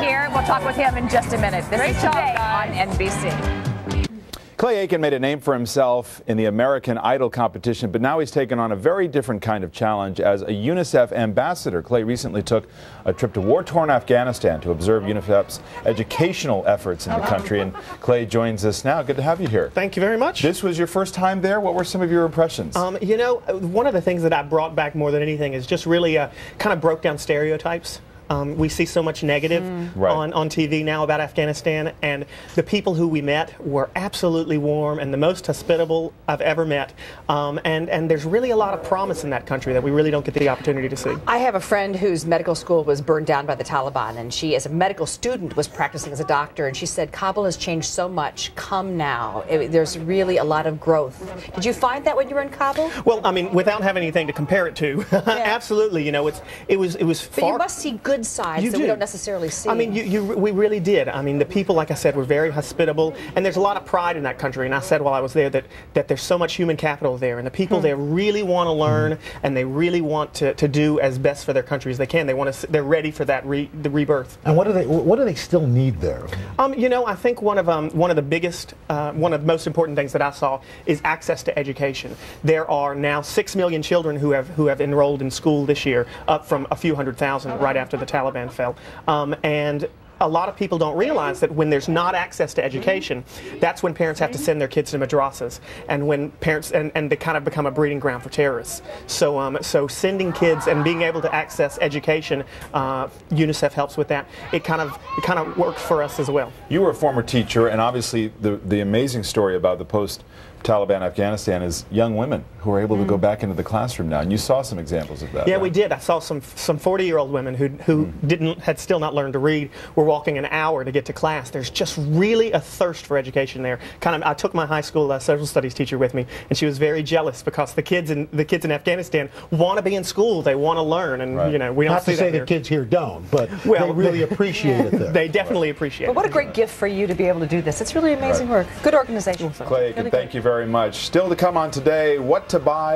here. We'll talk with him in just a minute. This is Today on NBC. Clay Aiken made a name for himself in the American Idol competition, but now he's taken on a very different kind of challenge as a UNICEF ambassador. Clay recently took a trip to war-torn Afghanistan to observe UNICEF's educational efforts in the country. And Clay joins us now. Good to have you here. Thank you very much. This was your first time there. What were some of your impressions? You know, one of the things that I brought back more than anything is just really kind of broke down stereotypes. We see so much negative on TV now about Afghanistan, and the people who we met were absolutely warm and the most hospitable I've ever met. And there's really a lot of promise in that country that we really don't get the opportunity to see. I have a friend whose medical school was burned down by the Taliban, and she, as a medical student, was practicing as a doctor, and she said, Kabul has changed so much. Come now. There's really a lot of growth. Did you find that when you were in Kabul? Well, I mean, without having anything to compare it to, absolutely. You know, it was But you must see good sides that we don't necessarily see. I mean, we really did. I mean, the people, like I said, were very hospitable, and there's a lot of pride in that country. And I said while I was there that there's so much human capital there, and the people there really want to learn, and they really want to do as best for their country as they can. They're ready for that the rebirth. And what do they still need there? You know, I think one of the biggest, one of the most important things that I saw is access to education. There are now 6 million children who have enrolled in school this year, up from a few 100,000 right after the Taliban fell. And a lot of people don't realize that when there's not access to education, that's when parents have to send their kids to madrasas, and when parents and they kind of become a breeding ground for terrorists. So sending kids and being able to access education, UNICEF helps with that. It kind of worked for us as well. You were a former teacher, and obviously the amazing story about the post-Taliban Afghanistan is young women who are able to go back into the classroom now, and you saw some examples of that. Yeah, right? we did. I saw some 40-year-old women who had still not learned to read, were walking an hour to get to class. There's just really a thirst for education there. I took my high school social studies teacher with me, and she was very jealous because the kids in Afghanistan want to be in school. They want to learn, and you know, we don't Not see to say that the kids here don't, but they really appreciate it there. They definitely appreciate it. But what a great gift for you to be able to do this. It's really amazing work. Good organization. Clay, thank you very much. Still to come on Today, what to buy.